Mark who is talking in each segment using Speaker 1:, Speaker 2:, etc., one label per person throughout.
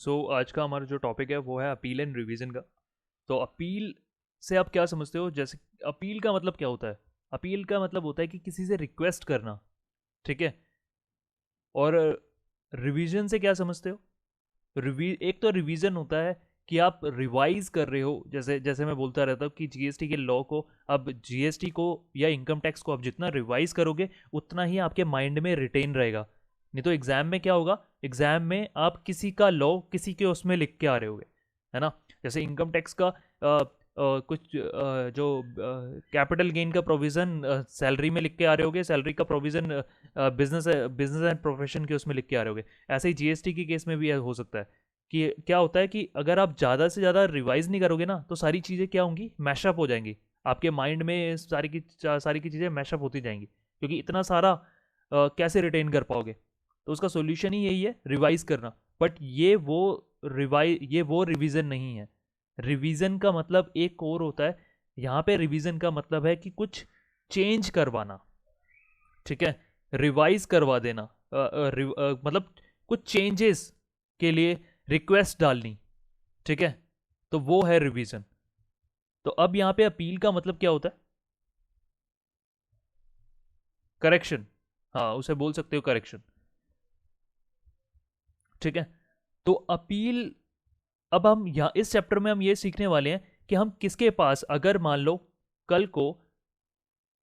Speaker 1: आज का हमारा जो टॉपिक है वो है अपील एंड रिवीजन का। तो अपील से आप क्या समझते हो? जैसे अपील का मतलब क्या होता है? अपील का मतलब होता है कि किसी से रिक्वेस्ट करना, ठीक है। और रिवीजन से क्या समझते हो? एक तो रिवीजन होता है कि आप रिवाइज कर रहे हो, जैसे जैसे मैं बोलता रहता हूँ कि जीएसटी के लॉ को, अब जीएसटी को या इनकम टैक्स को आप जितना रिवाइज करोगे उतना ही आपके माइंड में रिटेन रहेगा। नहीं तो एग्जाम में क्या होगा, एग्जाम में आप किसी का लॉ किसी के उसमें लिख के आ रहे होगे, है ना। जैसे इनकम टैक्स का कुछ जो कैपिटल गेन का प्रोविज़न सैलरी में लिख के आ रहे होगे, सैलरी का provision business business and profession के उसमें लिख के आ रहे होगे। ऐसे ही जीएसटी के केस में भी हो सकता है कि क्या होता है कि अगर आप ज़्यादा से ज़्यादा रिवाइज नहीं करोगे ना तो सारी चीज़ें क्या होंगी, मैशअप हो जाएंगी। आपके माइंड में सारी की चीज़ें मैशअप होती जाएंगी, क्योंकि इतना सारा कैसे रिटेन कर पाओगे। तो उसका सोल्यूशन ही यही है, रिवाइज करना। बट ये वो रिवीजन नहीं है। रिवीजन का मतलब एक और होता है। यहाँ पे रिवीजन का मतलब है कि कुछ चेंज करवाना, ठीक है। रिवाइज करवा देना, मतलब कुछ चेंजेस के लिए रिक्वेस्ट डालनी, ठीक है। तो वो है रिवीजन। तो अब यहाँ पे अपील का मतलब क्या होता है? करेक्शन। हाँ, उसे बोल सकते हो करेक्शन, ठीक है। तो अपील, अब हम यहाँ इस चैप्टर में हम ये सीखने वाले हैं कि हम किसके पास, अगर मान लो कल को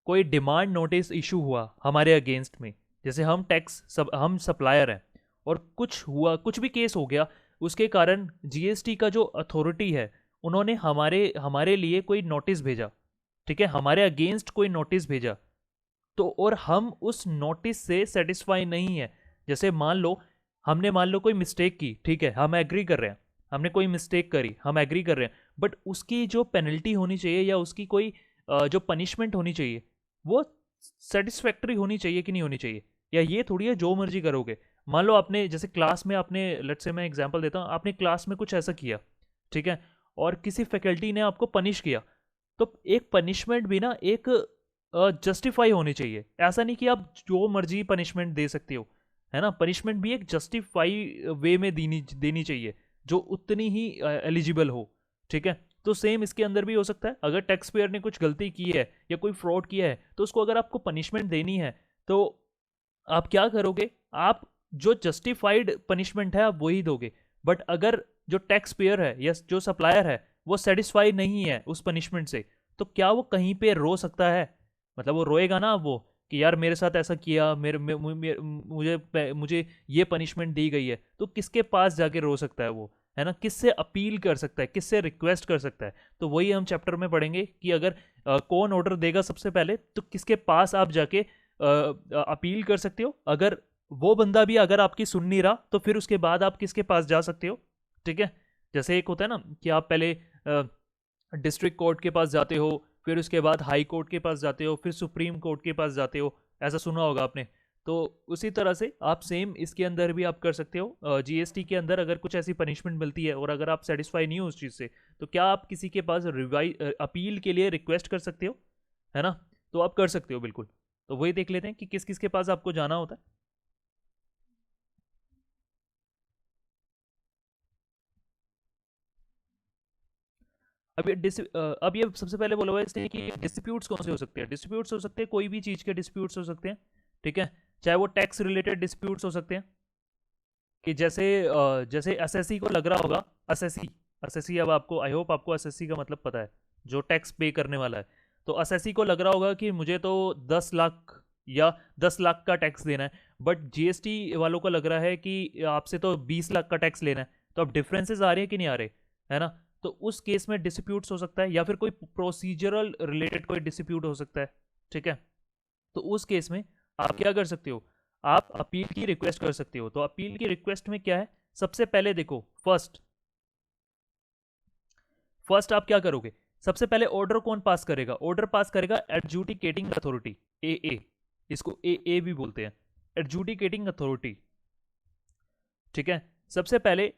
Speaker 1: कोई डिमांड नोटिस इशू हुआ हमारे अगेंस्ट में, जैसे हम सप्लायर हैं और कुछ हुआ, कुछ भी केस हो गया, उसके कारण जीएसटी का जो अथॉरिटी है उन्होंने हमारे हमारे लिए कोई नोटिस भेजा, ठीक है, हमारे अगेंस्ट कोई नोटिस भेजा। तो और हम उस नोटिस से सेटिस्फाई नहीं है। जैसे मान लो कोई मिस्टेक की, ठीक है, हम एग्री कर रहे हैं, हमने कोई मिस्टेक करी, हम एग्री कर रहे हैं, बट उसकी जो पेनल्टी होनी चाहिए या उसकी कोई जो पनिशमेंट होनी चाहिए वो सेटिस्फैक्टरी होनी चाहिए कि नहीं होनी चाहिए। या ये थोड़ी है जो मर्जी करोगे। मान लो आपने जैसे क्लास में आपने, लेट्स से मैं एग्जांपल देता हूँ, आपने क्लास में कुछ ऐसा किया, ठीक है, और किसी फैकल्टी ने आपको पनिश किया। तो एक पनिशमेंट भी ना एक जस्टिफाई होनी चाहिए। ऐसा नहीं कि आप जो मर्जी पनिशमेंट दे सकते हो, है ना। पनिशमेंट भी एक जस्टिफाई वे में देनी देनी चाहिए, जो उतनी ही एलिजिबल हो, ठीक है। तो सेम इसके अंदर भी हो सकता है, अगर टैक्स पेयर ने कुछ गलती की है या कोई फ्रॉड किया है तो उसको अगर आपको पनिशमेंट देनी है तो आप क्या करोगे, आप जो जस्टिफाइड पनिशमेंट है आप वही दोगे। बट अगर जो टैक्स पेयर है या जो सप्लायर है वो सेटिस्फाई नहीं है उस पनिशमेंट से, तो क्या वो कहीं पे रो सकता है? मतलब वो रोएगा ना वो, कि यार मेरे साथ ऐसा किया, मुझे ये पनिशमेंट दी गई है। तो किसके पास जाके रो सकता है वो, है ना, किससे अपील कर सकता है, किससे रिक्वेस्ट कर सकता है? तो वही हम चैप्टर में पढ़ेंगे कि अगर कौन ऑर्डर देगा सबसे पहले, तो किसके पास आप जाके अपील कर सकते हो। अगर वो बंदा भी अगर आपकी सुन नहीं रहा तो फिर उसके बाद आप किसके पास जा सकते हो, ठीक है। जैसे एक होता है ना कि आप पहले डिस्ट्रिक्ट कोर्ट के पास जाते हो, फिर उसके बाद हाई कोर्ट के पास जाते हो, फिर सुप्रीम कोर्ट के पास जाते हो। ऐसा सुना होगा आपने। तो उसी तरह से आप सेम इसके अंदर भी आप कर सकते हो। जीएसटी के अंदर अगर कुछ ऐसी पनिशमेंट मिलती है और अगर आप सेटिस्फाई नहीं हो उस चीज़ से, तो क्या आप किसी के पास अपील के लिए रिक्वेस्ट कर सकते हो, है ना। तो आप कर सकते हो बिल्कुल। तो वही देख लेते हैं कि किस किस के पास आपको जाना होता है। अब ये सबसे पहले बोला हुआ है इसने कि डिस्प्यूट्स कौन से हो सकते हैं। डिस्प्यूट्स हो सकते हैं, कोई भी चीज़ के डिस्प्यूट्स हो सकते हैं, ठीक है। चाहे वो टैक्स रिलेटेड डिस्प्यूट्स हो सकते हैं, कि जैसे एसएससी को लग रहा होगा, एसएससी एसएससी अब आपको, आई होप आपको एसएससी का मतलब पता है, जो टैक्स पे करने वाला है। तो एसएससी को लग रहा होगा कि मुझे तो 10 लाख या 10 लाख का टैक्स देना है, बट जीएसटी वालों को लग रहा है कि आपसे तो 20 लाख का टैक्स लेना है। तो अब डिफरेंसेस आ रहे हैं कि नहीं आ रहे, है ना। तो उस केस में डिस्प्यूट्स हो सकता है, या फिर कोई प्रोसीजरल रिलेटेड कोई डिस्प्यूट हो सकता है, ठीक है। तो उस केस में आप क्या कर सकते हो, आप अपील की रिक्वेस्ट कर सकते हो। तो अपील की रिक्वेस्ट में क्या है, सबसे पहले देखो, फर्स्ट फर्स्ट आप क्या करोगे, सबसे पहले ऑर्डर कौन पास करेगा, ऑर्डर पास करेगा एडजुडिकेटिंग अथॉरिटी, ए, इसको ए भी बोलते हैं, एडजुडिकेटिंग अथॉरिटी, ठीक है। सबसे पहले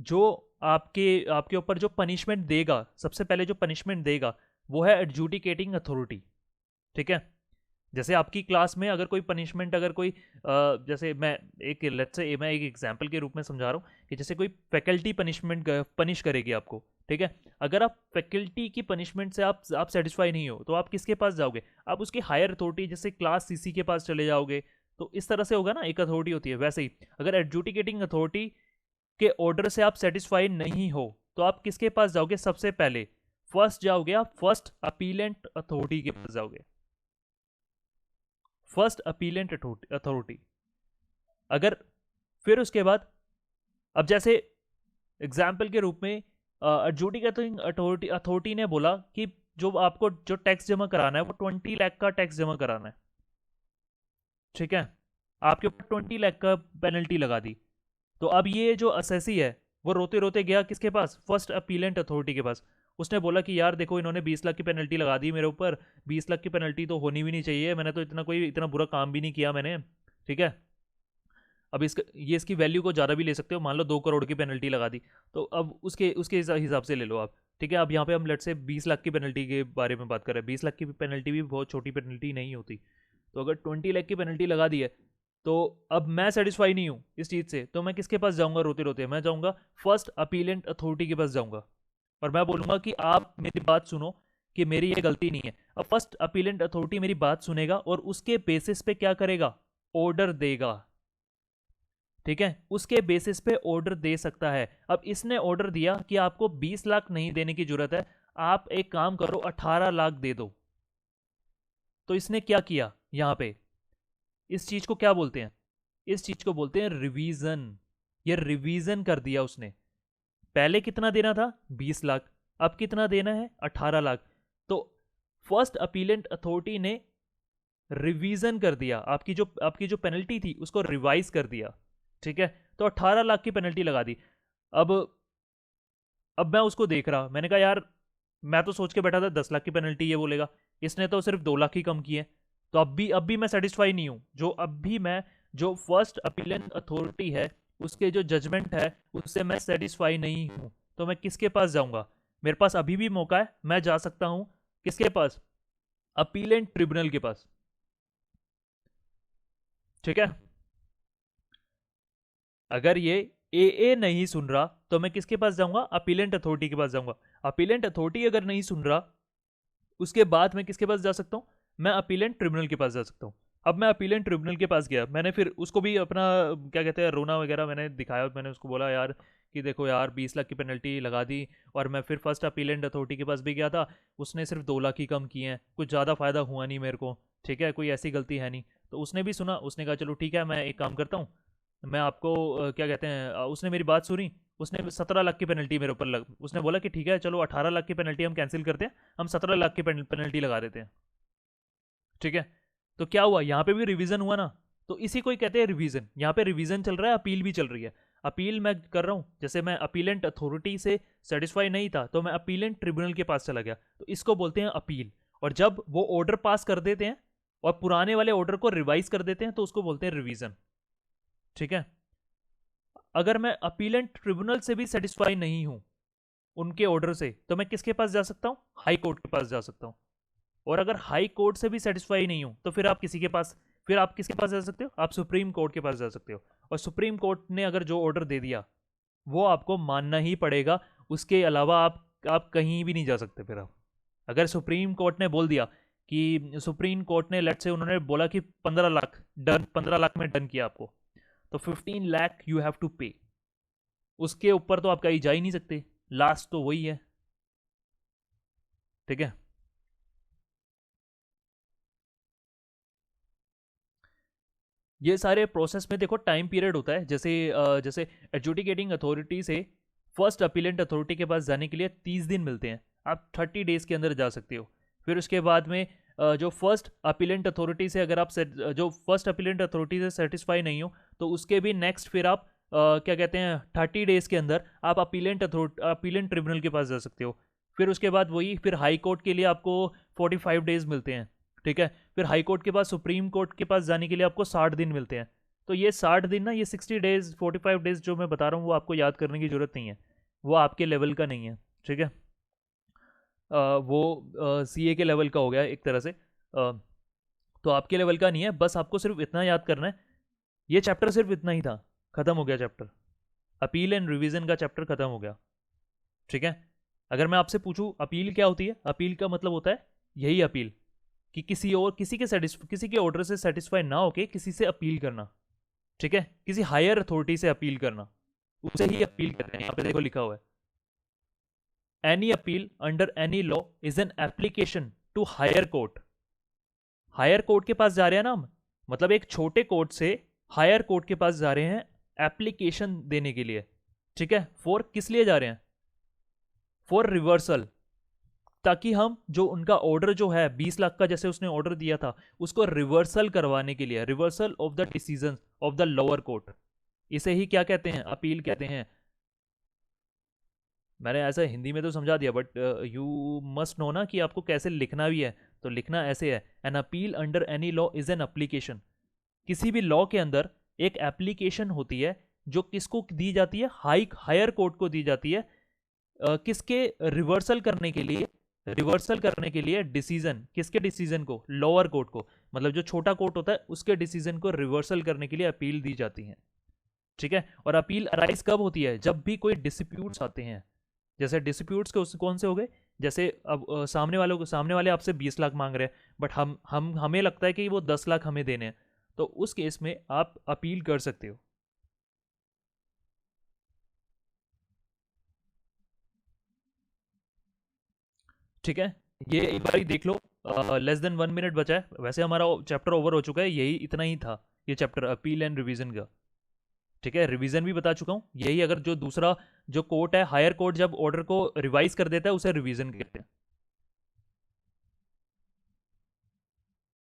Speaker 1: जो आपके आपके ऊपर जो पनिशमेंट देगा, सबसे पहले जो पनिशमेंट देगा वो है एडजुडिकेटिंग अथॉरिटी, ठीक है। जैसे आपकी क्लास में अगर कोई पनिशमेंट, अगर कोई जैसे मैं एक लेट्स से मैं एक एग्जांपल के रूप में समझा रहा हूँ कि जैसे कोई फैकल्टी पनिशमेंट पनिश करेगी आपको, ठीक है। अगर आप फैकल्टी की पनिशमेंट से आप सेटिस्फाई नहीं हो तो आप किसके पास जाओगे? आप उसकी हायर अथॉरिटी जैसे क्लास सीसी के पास चले जाओगे। तो इस तरह से होगा ना, एक अथॉरिटी होती है। वैसे ही अगर एडजुडिकेटिंग अथॉरिटी के ऑर्डर से आप सेटिस्फाई नहीं हो तो आप किसके पास जाओगे? सबसे पहले फर्स्ट जाओगे आप फर्स्ट अपीलेंट अथॉरिटी के पास जाओगे, फर्स्ट अपीलेंट अथॉरिटी। अगर फिर उसके बाद, अब जैसे एग्जाम्पल के रूप में एडजुडिकेटिंग अथॉरिटी ने बोला कि जो आपको जो टैक्स जमा कराना है वो 20 लाख का टैक्स जमा कराना है, ठीक है। आपके ऊपर 20 लाख का पेनल्टी लगा दी। तो अब ये जो असेसी है वो रोते रोते गया किसके पास? फर्स्ट अपीलेंट अथॉरिटी के पास। उसने बोला कि यार देखो, इन्होंने 20 लाख की पेनल्टी लगा दी मेरे ऊपर, 20 लाख की पेनल्टी तो होनी भी नहीं चाहिए, मैंने तो इतना बुरा काम भी नहीं किया मैंने, ठीक है। अब इसकी वैल्यू को ज़्यादा भी ले सकते हो, मान लो 2 करोड़ की पेनल्टी लगा दी, तो अब उसके उसके हिसाब से ले लो आप, ठीक है। अब यहाँ पे हम लेट से 20 लाख की पेनल्टी के बारे में बात कर रहे हैं। 20 लाख की पेनल्टी भी बहुत छोटी पेनल्टी नहीं होती। तो अगर 20 लाख की पेनल्टी लगा दी है तो अब मैं सेटिस्फाई नहीं हूँ इस चीज़ से, तो मैं किसके पास जाऊँगा रोते रोते? मैं जाऊँगा फर्स्ट अपीलेंट अथॉरिटी के पास जाऊँगा और मैं बोलूँगा कि आप मेरी बात सुनो कि मेरी ये गलती नहीं है। अब फर्स्ट अपीलेंट अथॉरिटी मेरी बात सुनेगा और उसके बेसिस पे क्या करेगा? ऑर्डर देगा, ठीक है। उसके बेसिस पे ऑर्डर दे सकता है। अब इसने ऑर्डर दिया कि आपको 20 लाख नहीं देने की जरूरत है, आप एक काम करो 18 लाख दे दो। तो इसने क्या किया यहां पे? इस चीज को क्या बोलते हैं? इस चीज को बोलते हैं रिवीजन। ये रिवीजन कर दिया उसने। पहले कितना देना था? 20 लाख, अब कितना देना है? 18 लाख। तो फर्स्ट अपीलेंट अथॉरिटी ने रिवीजन कर दिया, आपकी जो पेनल्टी थी उसको रिवाइज कर दिया, ठीक है। तो 18 लाख की पेनल्टी लगा दी। अब अब मैं उसको देख रहा, मैंने कहा यार, मैं तो सोच के बैठा था 10 लाख की पेनल्टी ये बोलेगा, इसने तो सिर्फ 2 लाख ही कम की है। तो अब भी मैं सेटिस्फाई नहीं हूं। जो फर्स्ट अपीलेंट अथॉरिटी है उसके जो जजमेंट है उससे मैं सेटिस्फाई नहीं हूं। तो मैं किसके पास जाऊंगा? मेरे पास अभी भी मौका है, मैं जा सकता हूं किसके पास? अपीलेंट ट्रिब्यूनल के पास, ठीक है। अगर ये ए नहीं सुन रहा तो मैं किसके पास जाऊंगा? अपीलेंट अथॉरिटी के पास जाऊंगा। अपीलेंट अथॉरिटी अगर नहीं सुन रहा उसके बाद मैं किसके पास जा सकता हूं? मैं अपीलेंट ट्रिब्यूनल के पास जा सकता हूं। अब मैं अपीलेंट ट्रिब्यूनल के पास गया, मैंने फिर उसको भी अपना क्या कहते हैं रोना वगैरह मैंने दिखाया। मैंने उसको बोला यार कि देखो यार 20 लाख की पेनल्टी लगा दी, और मैं फिर फर्स्ट अपीलेंट अथॉरिटी के पास भी गया था, उसने सिर्फ 2 लाख ही कम किए हैं, कुछ ज़्यादा फ़ायदा हुआ नहीं मेरे को, ठीक है, कोई ऐसी गलती है नहीं। तो उसने भी सुना, उसने कहा चलो ठीक है मैं एक काम करता हूँ, मैं आपको क्या कहते हैं उसने मेरी बात सुनी। उसने 17 लाख की पेनल्टी मेरे ऊपर उसने बोला कि ठीक है चलो 18 लाख की पेनल्टी हम कैंसिल करते हैं, हम 17 लाख की पेनल्टी लगा देते हैं, ठीक है। तो क्या हुआ? यहाँ पे भी रिवीजन हुआ ना। तो इसी को ही कहते हैं रिवीजन। यहाँ पे रिवीजन चल रहा है, अपील भी चल रही है। अपील मैं कर रहा हूँ, जैसे मैं अपीलेंट अथॉरिटी से सेटिस्फाई नहीं था तो मैं अपीलेंट ट्रिब्यूनल के पास चला गया, तो इसको बोलते हैं अपील। और जब वो ऑर्डर पास कर देते हैं और पुराने वाले ऑर्डर को रिवाइज कर देते हैं तो उसको बोलते हैं रिवीजन, ठीक है। अगर मैं अपीलेंट ट्रिब्यूनल से भी सेटिस्फाई नहीं हूं उनके ऑर्डर से, तो मैं किसके पास जा सकता हूं? हाई कोर्ट के पास जा सकता हूं। और अगर हाई कोर्ट से भी सेटिस्फाई नहीं हूं तो फिर आप किसके पास जा सकते हो? आप सुप्रीम कोर्ट के पास जा सकते हो। और सुप्रीम कोर्ट ने अगर जो ऑर्डर दे दिया वो आपको मानना ही पड़ेगा। उसके अलावा आप कहीं भी नहीं जा सकते। फिर आप, अगर सुप्रीम कोर्ट ने बोल दिया कि सुप्रीम कोर्ट ने लेट से उन्होंने बोला कि 15 लाख डन, 15 लाख में डन किया आपको, तो 15 लाख यू हैव टू पे। उसके ऊपर तो आप कहीं जा ही नहीं सकते, लास्ट तो वही है, ठीक है। ये सारे प्रोसेस में देखो टाइम पीरियड होता है। जैसे एडजुडिकेटिंग अथॉरिटी से फर्स्ट अपीलेंट अथॉरिटी के पास जाने के लिए 30 दिन मिलते हैं, आप 30 डेज के अंदर जा सकते हो। फिर उसके बाद में जो फर्स्ट अपीलेंट अथॉरिटी से अगर आप जो फर्स्ट अपीलेंट अथॉरिटी से सेटिस्फाई नहीं हो तो उसके भी नेक्स्ट फिर आप क्या कहते हैं 30 डेज के अंदर आप अपीलेंट ट्रिब्यूनल के पास जा सकते हो। फिर उसके बाद वही फिर हाई कोर्ट के लिए आपको 45 डेज मिलते हैं, ठीक है। फिर हाई कोर्ट के पास सुप्रीम कोर्ट के पास जाने के लिए आपको 60 दिन मिलते हैं। तो ये 60 दिन ना, ये 60 डेज 45 डेज जो मैं बता रहा हूँ वो आपको याद करने की ज़रूरत नहीं है, वो आपके लेवल का नहीं है, ठीक है। वो सीए के लेवल का हो गया एक तरह से। तो आपके लेवल का नहीं है, बस आपको सिर्फ इतना याद करना है, ये चैप्टर सिर्फ इतना ही था, खत्म हो गया चैप्टर, अपील एंड रिवीजन का चैप्टर खत्म हो गया। ठीक है, अगर मैं आपसे पूछूं अपील क्या होती है, अपील का मतलब होता है यही अपील, कि किसी के ऑर्डर से सेटिस्फाई ना होके किसी से अपील करना। ठीक है, किसी हायर अथॉरिटी से अपील करना, उसे ही अपील कहते हैं। यहाँ पे देखो लिखा हुआ है, any appeal under any law is an application to higher court. Higher court के पास जा रहे हैं ना हम, मतलब एक छोटे कोर्ट से हायर कोर्ट के पास जा रहे हैं एप्लीकेशन देने के लिए। ठीक है, फॉर किस लिए जा रहे हैं, फॉर रिवर्सल, ताकि हम जो उनका ऑर्डर जो है 20 लाख का जैसे उसने ऑर्डर दिया था, उसको रिवर्सल करवाने के लिए, reversal of the decision of the lower court, इसे ही क्या कहते हैं, अपील कहते हैं। मैंने ऐसा हिंदी में तो समझा दिया, बट यू मस्ट नो ना कि आपको कैसे लिखना भी है। तो लिखना ऐसे है, an appeal under any law is an application. किसी भी लॉ के अंदर एक एप्लीकेशन होती है जो किसको दी जाती है, हायर कोर्ट को दी जाती है, किसके, रिवर्सल करने के लिए, रिवर्सल करने के लिए डिसीजन, किसके डिसीजन को, लोअर कोर्ट को, मतलब जो छोटा कोर्ट होता है उसके डिसीजन को रिवर्सल करने के लिए अपील दी जाती है। ठीक है, और अपील अराइज कब होती है, जब भी कोई डिस्प्यूट्स आते हैं। जैसे डिस्प्यूट्स के कौन से हो गए, जैसे अब सामने वाले आपसे 20 लाख मांग रहे हैं, बट हमें लगता है कि वो 10 लाख हमें देने हैं, तो उस केस में आप अपील कर सकते हो। ठीक है, ये एक बार देख लो, लेस देन 1 मिनट बचा है, वैसे हमारा चैप्टर ओवर हो चुका है, यही इतना ही था ये चैप्टर अपील एंड रिवीजन का। ठीक है, रिवीजन भी बता चुका हूँ, यही अगर जो दूसरा जो कोर्ट है, हायर कोर्ट जब ऑर्डर को रिवाइज कर देता है उसे रिवीजन कहते हैं।